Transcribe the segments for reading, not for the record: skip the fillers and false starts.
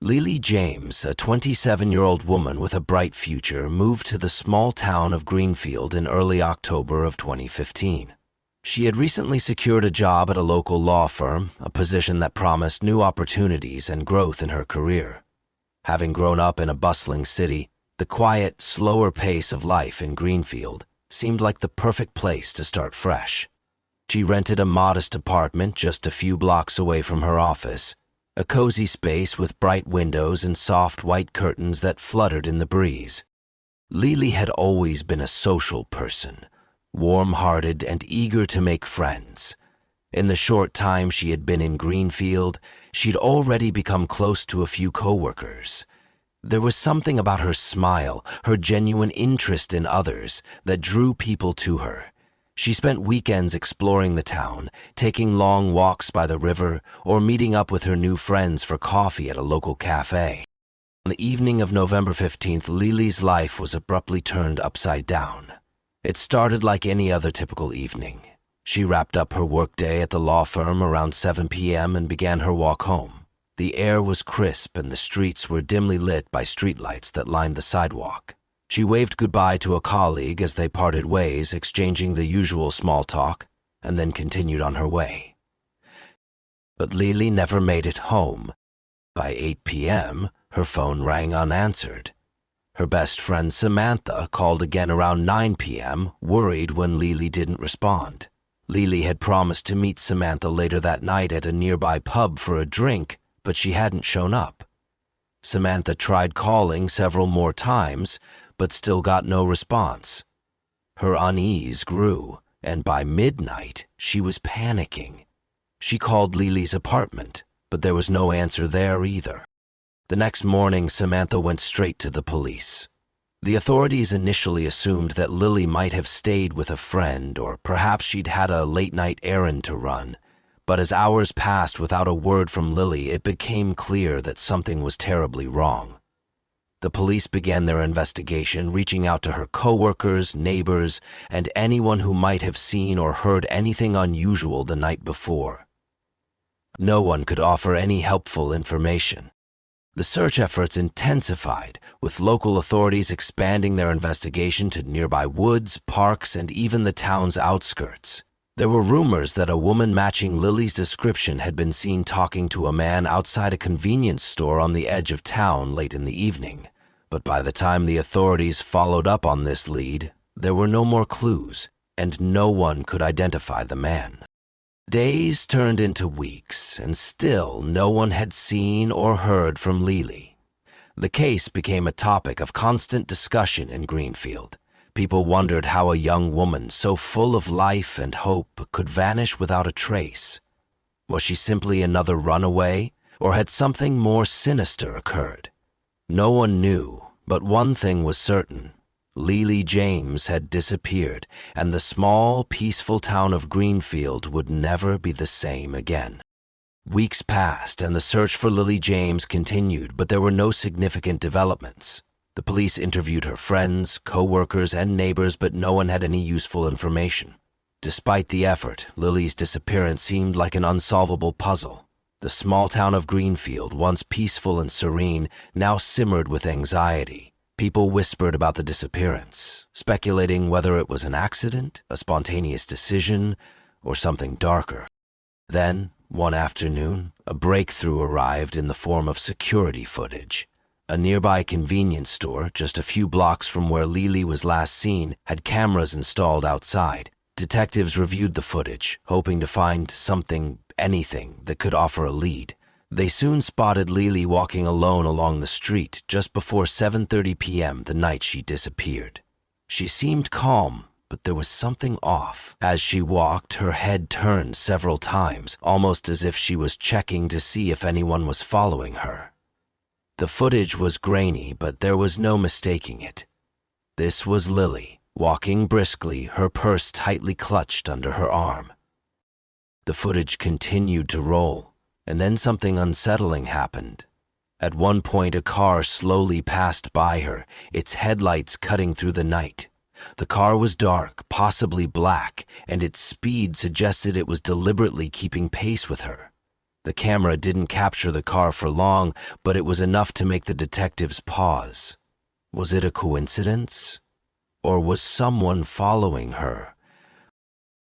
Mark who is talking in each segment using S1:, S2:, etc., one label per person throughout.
S1: Lilie James, a 27-year-old woman with a bright future, moved to the small town of Greenfield in early October of 2015. She had recently secured a job at a local law firm, a position that promised new opportunities and growth in her career. Having grown up in a bustling city, the quiet, slower pace of life in Greenfield seemed like the perfect place to start fresh. She rented a modest apartment just a few blocks away from her office, a cozy space with bright windows and soft white curtains that fluttered in the breeze. Lilie had always been a social person, warm-hearted and eager to make friends. In the short time she had been in Greenfield, she'd already become close to a few coworkers. There was something about her smile, her genuine interest in others, that drew people to her. She spent weekends exploring the town, taking long walks by the river, or meeting up with her new friends for coffee at a local cafe. On the evening of November 15th, Lilie's life was abruptly turned upside down. It started like any other typical evening. She wrapped up her workday at the law firm around 7 p.m. and began her walk home. The air was crisp and the streets were dimly lit by streetlights that lined the sidewalk. She waved goodbye to a colleague as they parted ways, exchanging the usual small talk, and then continued on her way. But Lilie never made it home. By 8 p.m., her phone rang unanswered. Her best friend Samantha called again around 9 p.m., worried when Lilie didn't respond. Lilie had promised to meet Samantha later that night at a nearby pub for a drink, but she hadn't shown up. Samantha tried calling several more times, but still got no response. Her unease grew, and by midnight, she was panicking. She called Lilie's apartment, but there was no answer there either. The next morning, Samantha went straight to the police. The authorities initially assumed that Lilie might have stayed with a friend, or perhaps she'd had a late-night errand to run. But as hours passed without a word from Lilie, it became clear that something was terribly wrong. The police began their investigation, reaching out to her coworkers, neighbors, and anyone who might have seen or heard anything unusual the night before. No one could offer any helpful information. The search efforts intensified, with local authorities expanding their investigation to nearby woods, parks, and even the town's outskirts. There were rumors that a woman matching Lilie's description had been seen talking to a man outside a convenience store on the edge of town late in the evening. But by the time the authorities followed up on this lead, there were no more clues, and no one could identify the man. Days turned into weeks, and still no one had seen or heard from Lilie. The case became a topic of constant discussion in Greenfield. People wondered how a young woman so full of life and hope could vanish without a trace. Was she simply another runaway, or had something more sinister occurred? No one knew, but one thing was certain. Lilie James had disappeared, and the small, peaceful town of Greenfield would never be the same again. Weeks passed, and the search for Lilie James continued, but there were no significant developments. The police interviewed her friends, co-workers, and neighbors, but no one had any useful information. Despite the effort, Lilie's disappearance seemed like an unsolvable puzzle. The small town of Greenfield, once peaceful and serene, now simmered with anxiety. People whispered about the disappearance, speculating whether it was an accident, a spontaneous decision, or something darker. Then, one afternoon, a breakthrough arrived in the form of security footage. A nearby convenience store, just a few blocks from where Lilie was last seen, had cameras installed outside. Detectives reviewed the footage, hoping to find anything that could offer a lead. They soon spotted Lilie walking alone along the street just before 7:30 p.m. the night she disappeared. She seemed calm, but there was something off. As she walked, her head turned several times, almost as if she was checking to see if anyone was following her. The footage was grainy, but there was no mistaking it. This was Lilie, walking briskly, her purse tightly clutched under her arm. The footage continued to roll, and then something unsettling happened. At one point, a car slowly passed by her, its headlights cutting through the night. The car was dark, possibly black, and its speed suggested it was deliberately keeping pace with her. The camera didn't capture the car for long, but it was enough to make the detectives pause. Was it a coincidence? Or was someone following her?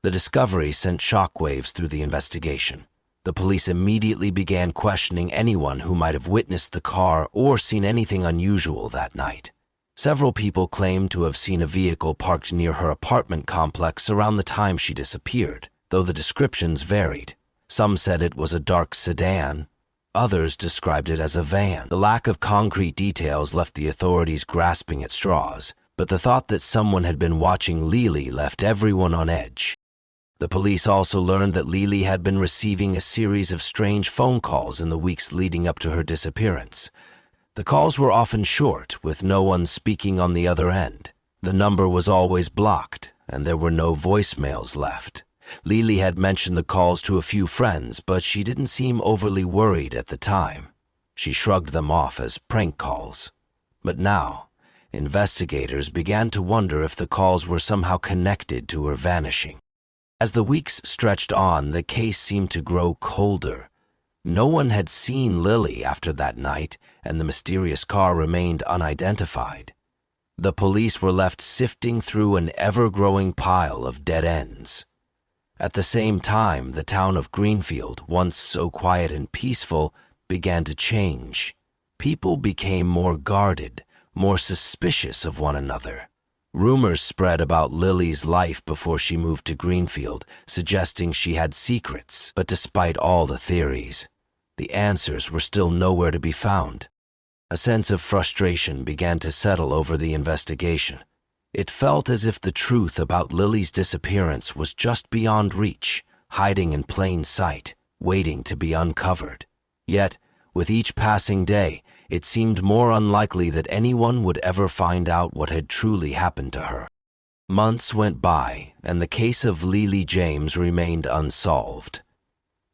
S1: The discovery sent shockwaves through the investigation. The police immediately began questioning anyone who might have witnessed the car or seen anything unusual that night. Several people claimed to have seen a vehicle parked near her apartment complex around the time she disappeared, though the descriptions varied. Some said it was a dark sedan. Others described it as a van. The lack of concrete details left the authorities grasping at straws, but the thought that someone had been watching Lilie left everyone on edge. The police also learned that Lilie had been receiving a series of strange phone calls in the weeks leading up to her disappearance. The calls were often short, with no one speaking on the other end. The number was always blocked, and there were no voicemails left. Lilie had mentioned the calls to a few friends, but she didn't seem overly worried at the time. She shrugged them off as prank calls. But now, investigators began to wonder if the calls were somehow connected to her vanishing. As the weeks stretched on, the case seemed to grow colder. No one had seen Lilie after that night, and the mysterious car remained unidentified. The police were left sifting through an ever-growing pile of dead ends. At the same time, the town of Greenfield, once so quiet and peaceful, began to change. People became more guarded, more suspicious of one another. Rumors spread about Lilie's life before she moved to Greenfield, suggesting she had secrets, but despite all the theories, the answers were still nowhere to be found. A sense of frustration began to settle over the investigation. It felt as if the truth about Lilie's disappearance was just beyond reach, hiding in plain sight, waiting to be uncovered. Yet, with each passing day, it seemed more unlikely that anyone would ever find out what had truly happened to her. Months went by, and the case of Lilie James remained unsolved.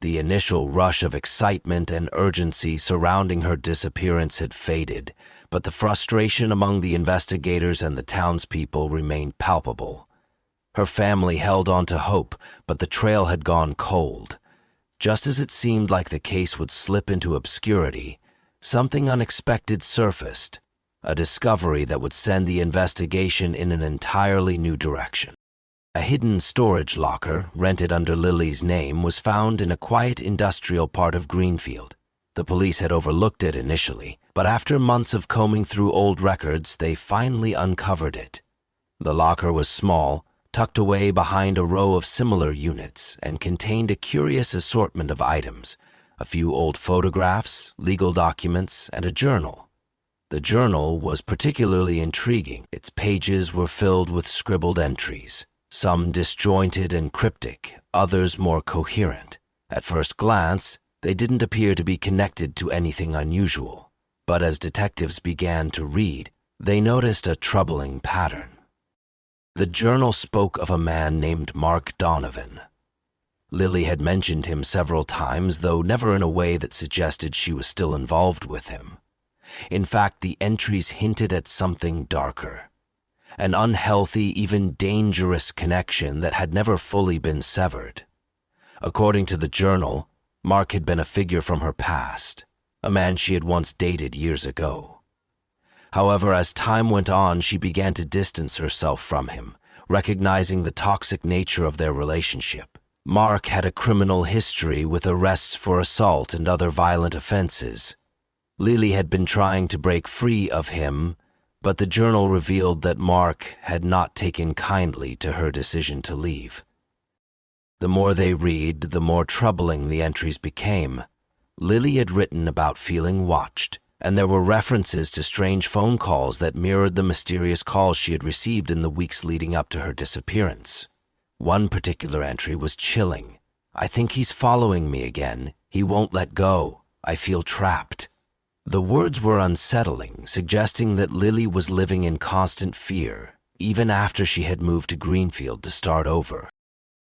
S1: The initial rush of excitement and urgency surrounding her disappearance had faded, but the frustration among the investigators and the townspeople remained palpable. Her family held on to hope, but the trail had gone cold. Just as it seemed like the case would slip into obscurity, something unexpected surfaced, a discovery that would send the investigation in an entirely new direction. A hidden storage locker, rented under Lilie's name, was found in a quiet industrial part of Greenfield. The police had overlooked it initially, but after months of combing through old records, they finally uncovered it. The locker was small, tucked away behind a row of similar units, and contained a curious assortment of items: a few old photographs, legal documents, and a journal. The journal was particularly intriguing. Its pages were filled with scribbled entries, some disjointed and cryptic, others more coherent. At first glance, they didn't appear to be connected to anything unusual, but as detectives began to read, they noticed a troubling pattern. The journal spoke of a man named Mark Donovan. Lilie had mentioned him several times, though never in a way that suggested she was still involved with him. In fact, the entries hinted at something darker, an unhealthy, even dangerous connection that had never fully been severed. According to the journal, Mark had been a figure from her past, a man she had once dated years ago. However, as time went on, she began to distance herself from him, recognizing the toxic nature of their relationship. Mark had a criminal history with arrests for assault and other violent offenses. Lilie had been trying to break free of him, but the journal revealed that Mark had not taken kindly to her decision to leave. The more they read, the more troubling the entries became. Lilie had written about feeling watched, and there were references to strange phone calls that mirrored the mysterious calls she had received in the weeks leading up to her disappearance. One particular entry was chilling. "I think he's following me again. He won't let go. I feel trapped." The words were unsettling, suggesting that Lilie was living in constant fear, even after she had moved to Greenfield to start over.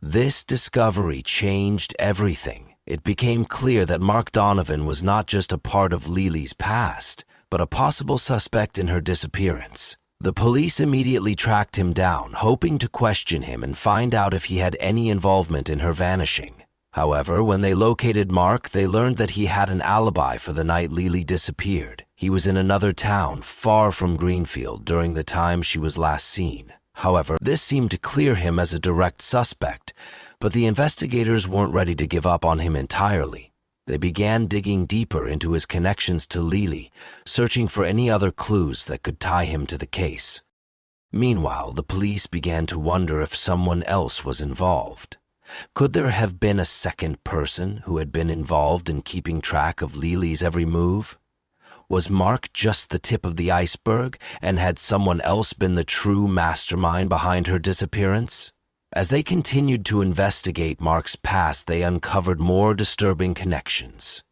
S1: This discovery changed everything. It became clear that Mark Donovan was not just a part of Lilie's past, but a possible suspect in her disappearance. The police immediately tracked him down, hoping to question him and find out if he had any involvement in her vanishing. However, when they located Mark, they learned that he had an alibi for the night Lilie disappeared. He was in another town, far from Greenfield, during the time she was last seen. However, this seemed to clear him as a direct suspect, but the investigators weren't ready to give up on him entirely. They began digging deeper into his connections to Lilie, searching for any other clues that could tie him to the case. Meanwhile, the police began to wonder if someone else was involved. Could there have been a second person who had been involved in keeping track of Lilie's every move? Was Mark just the tip of the iceberg, and had someone else been the true mastermind behind her disappearance? As they continued to investigate Mark's past, they uncovered more disturbing connections.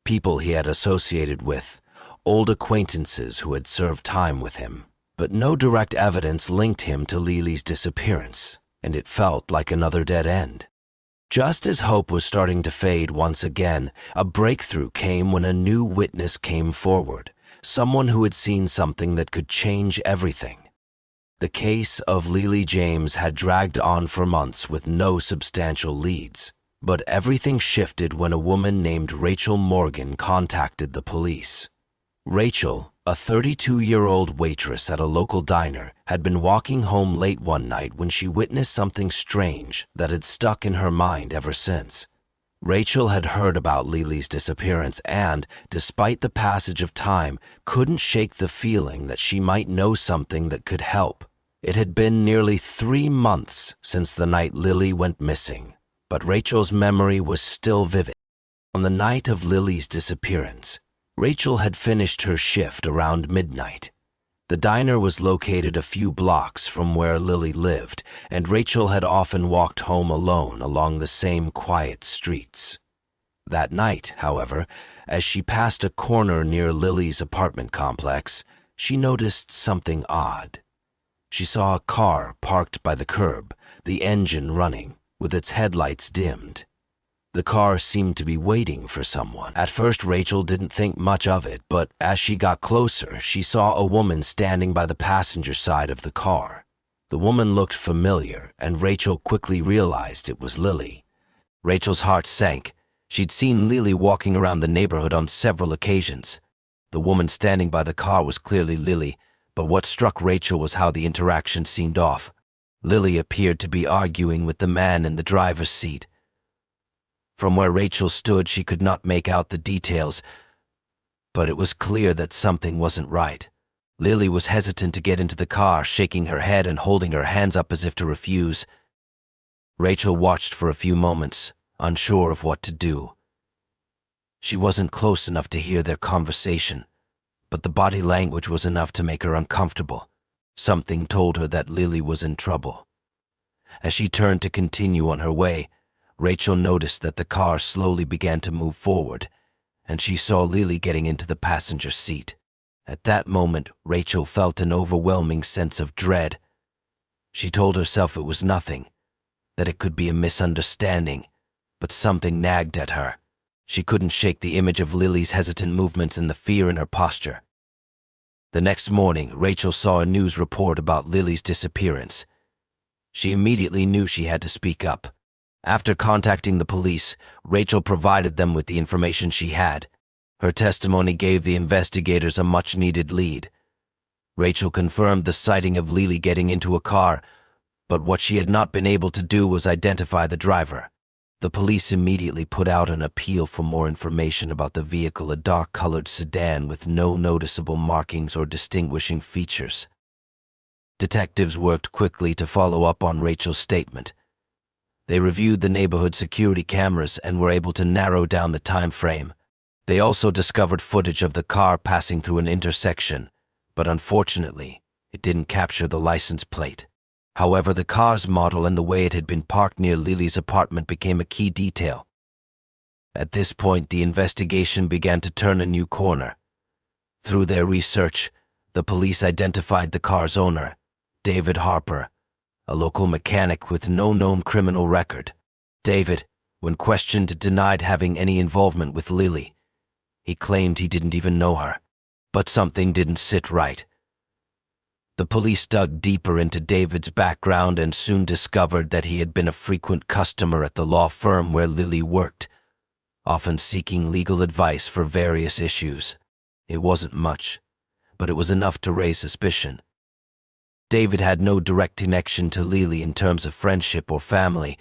S1: People he had associated with, old acquaintances who had served time with him. But no direct evidence linked him to Lilie's disappearance, and it felt like another dead end. Just as hope was starting to fade once again, a breakthrough came when a new witness came forward, someone who had seen something that could change everything. The case of Lilie James had dragged on for months with no substantial leads, but everything shifted when a woman named Rachel Morgan contacted the police. Rachel, a 32-year-old waitress at a local diner, had been walking home late one night when she witnessed something strange that had stuck in her mind ever since. Rachel had heard about Lilie's disappearance and, despite the passage of time, couldn't shake the feeling that she might know something that could help. It had been nearly 3 months since the night Lilie went missing, but Rachel's memory was still vivid. On the night of Lilie's disappearance, Rachel had finished her shift around midnight. The diner was located a few blocks from where Lilie lived, and Rachel had often walked home alone along the same quiet streets. That night, however, as she passed a corner near Lilie's apartment complex, she noticed something odd. She saw a car parked by the curb, the engine running, with its headlights dimmed. The car seemed to be waiting for someone. At first, Rachel didn't think much of it, but as she got closer, she saw a woman standing by the passenger side of the car. The woman looked familiar, and Rachel quickly realized it was Lilie. Rachel's heart sank. She'd seen Lilie walking around the neighborhood on several occasions. The woman standing by the car was clearly Lilie, but what struck Rachel was how the interaction seemed off. Lilie appeared to be arguing with the man in the driver's seat. From where Rachel stood, she could not make out the details, but it was clear that something wasn't right. Lilie was hesitant to get into the car, shaking her head and holding her hands up as if to refuse. Rachel watched for a few moments, unsure of what to do. She wasn't close enough to hear their conversation, but the body language was enough to make her uncomfortable. Something told her that Lilie was in trouble. As she turned to continue on her way, Rachel noticed that the car slowly began to move forward, and she saw Lilie getting into the passenger seat. At that moment, Rachel felt an overwhelming sense of dread. She told herself it was nothing, that it could be a misunderstanding, but something nagged at her. She couldn't shake the image of Lilie's hesitant movements and the fear in her posture. The next morning, Rachel saw a news report about Lilie's disappearance. She immediately knew she had to speak up. After contacting the police, Rachel provided them with the information she had. Her testimony gave the investigators a much-needed lead. Rachel confirmed the sighting of Lilie getting into a car, but what she had not been able to do was identify the driver. The police immediately put out an appeal for more information about the vehicle, a dark-colored sedan with no noticeable markings or distinguishing features. Detectives worked quickly to follow up on Rachel's statement. They reviewed the neighborhood security cameras and were able to narrow down the time frame. They also discovered footage of the car passing through an intersection, but unfortunately, it didn't capture the license plate. However, the car's model and the way it had been parked near Lilie's apartment became a key detail. At this point, the investigation began to turn a new corner. Through their research, the police identified the car's owner, David Harper, a local mechanic with no known criminal record. David, when questioned, denied having any involvement with Lilie. He claimed he didn't even know her, but something didn't sit right. The police dug deeper into David's background and soon discovered that he had been a frequent customer at the law firm where Lilie worked, often seeking legal advice for various issues. It wasn't much, but it was enough to raise suspicion. David had no direct connection to Lilie in terms of friendship or family,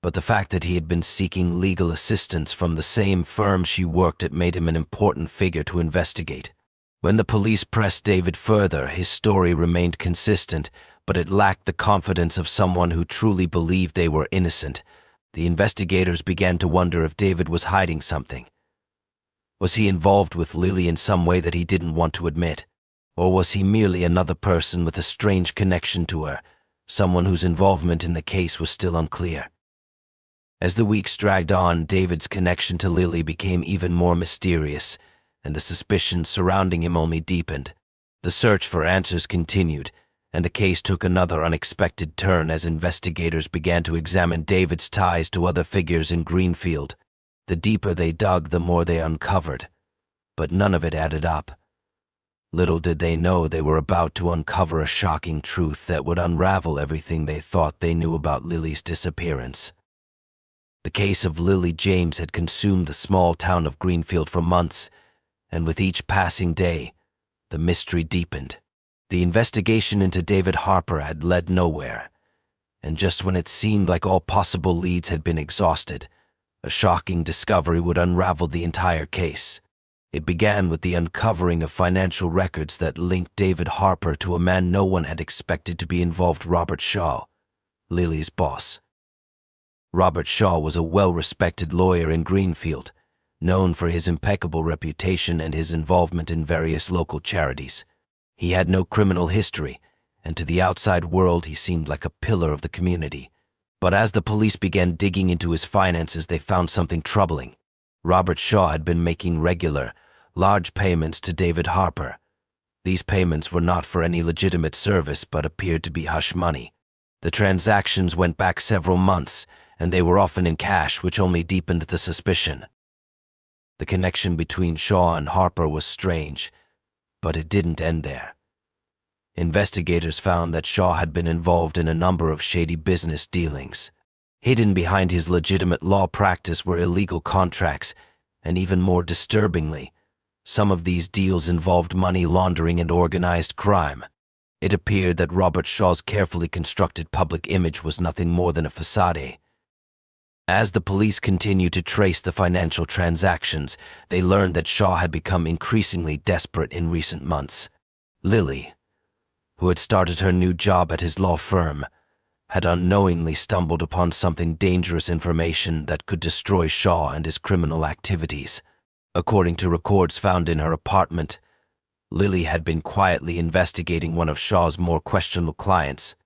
S1: but the fact that he had been seeking legal assistance from the same firm she worked at made him an important figure to investigate. When the police pressed David further, his story remained consistent, but it lacked the confidence of someone who truly believed they were innocent. The investigators began to wonder if David was hiding something. Was he involved with Lilie in some way that he didn't want to admit? Or was he merely another person with a strange connection to her, someone whose involvement in the case was still unclear? As the weeks dragged on, David's connection to Lilie became even more mysterious, and the suspicions surrounding him only deepened. The search for answers continued, and the case took another unexpected turn as investigators began to examine David's ties to other figures in Greenfield. The deeper they dug, the more they uncovered, but none of it added up. Little did they know they were about to uncover a shocking truth that would unravel everything they thought they knew about Lilie's disappearance. The case of Lilie James had consumed the small town of Greenfield for months, and with each passing day, the mystery deepened. The investigation into David Harper had led nowhere, and just when it seemed like all possible leads had been exhausted, a shocking discovery would unravel the entire case. It began with the uncovering of financial records that linked David Harper to a man no one had expected to be involved, Robert Shaw, Lilie's boss. Robert Shaw was a well-respected lawyer in Greenfield, known for his impeccable reputation and his involvement in various local charities. He had no criminal history, and to the outside world he seemed like a pillar of the community. But as the police began digging into his finances, they found something troubling. Robert Shaw had been making regular, large payments to David Harper. These payments were not for any legitimate service but appeared to be hush money. The transactions went back several months, and they were often in cash, which only deepened the suspicion. The connection between Shaw and Harper was strange, but it didn't end there. Investigators found that Shaw had been involved in a number of shady business dealings. Hidden behind his legitimate law practice were illegal contracts, and even more disturbingly, some of these deals involved money laundering and organized crime. It appeared that Robert Shaw's carefully constructed public image was nothing more than a facade. As the police continued to trace the financial transactions, they learned that Shaw had become increasingly desperate in recent months. Lilie, who had started her new job at his law firm, had unknowingly stumbled upon something dangerous information that could destroy Shaw and his criminal activities. According to records found in her apartment, Lilie had been quietly investigating one of Shaw's more questionable clients.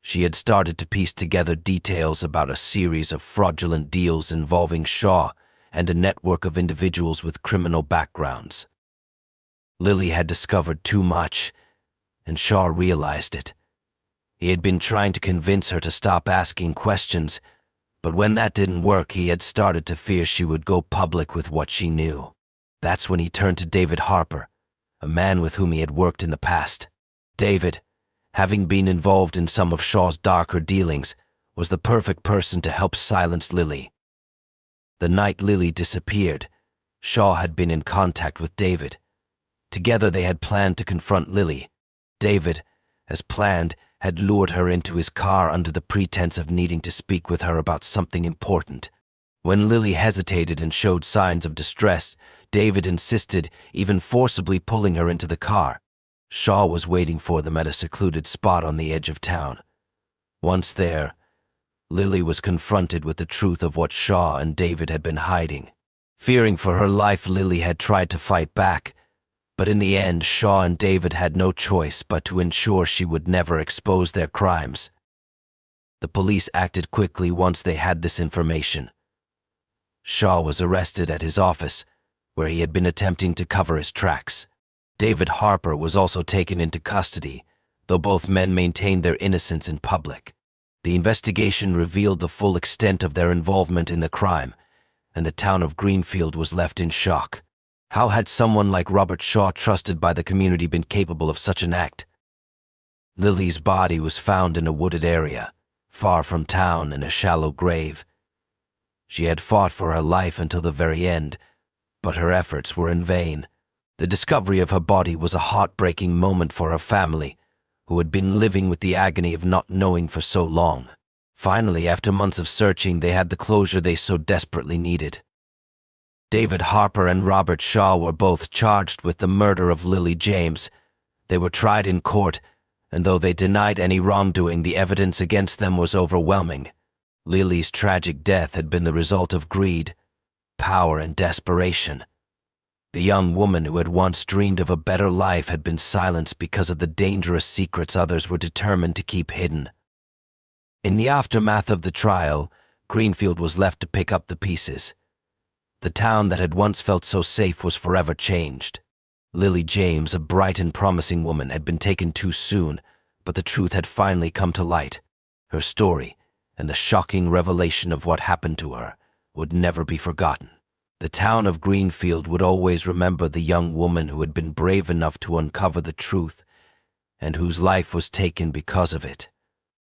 S1: She had started to piece together details about a series of fraudulent deals involving Shaw and a network of individuals with criminal backgrounds. Lilie had discovered too much, and Shaw realized it. He had been trying to convince her to stop asking questions, but when that didn't work, he had started to fear she would go public with what she knew. That's when he turned to David Harper, a man with whom he had worked in the past. David, having been involved in some of Shaw's darker dealings, was the perfect person to help silence Lilie. The night Lilie disappeared, Shaw had been in contact with David. Together they had planned to confront Lilie. David, as planned, had lured her into his car under the pretense of needing to speak with her about something important. When Lilie hesitated and showed signs of distress, David insisted, even forcibly pulling her into the car. Shaw was waiting for them at a secluded spot on the edge of town. Once there, Lilie was confronted with the truth of what Shaw and David had been hiding. Fearing for her life, Lilie had tried to fight back, but in the end, Shaw and David had no choice but to ensure she would never expose their crimes. The police acted quickly once they had this information. Shaw was arrested at his office, where he had been attempting to cover his tracks. David Harper was also taken into custody, though both men maintained their innocence in public. The investigation revealed the full extent of their involvement in the crime, and the town of Greenfield was left in shock. How had someone like Robert Shaw, trusted by the community, been capable of such an act? Lilie's body was found in a wooded area, far from town in a shallow grave. She had fought for her life until the very end, but her efforts were in vain. The discovery of her body was a heartbreaking moment for her family, who had been living with the agony of not knowing for so long. Finally, after months of searching, they had the closure they so desperately needed. David Harper and Robert Shaw were both charged with the murder of Lilie James. They were tried in court, and though they denied any wrongdoing, the evidence against them was overwhelming. Lilie's tragic death had been the result of greed, power, and desperation. The young woman who had once dreamed of a better life had been silenced because of the dangerous secrets others were determined to keep hidden. In the aftermath of the trial, Greenfield was left to pick up the pieces. The town that had once felt so safe was forever changed. Lilie James, a bright and promising woman, had been taken too soon, but the truth had finally come to light. Her story, and the shocking revelation of what happened to her, would never be forgotten. The town of Greenfield would always remember the young woman who had been brave enough to uncover the truth, and whose life was taken because of it.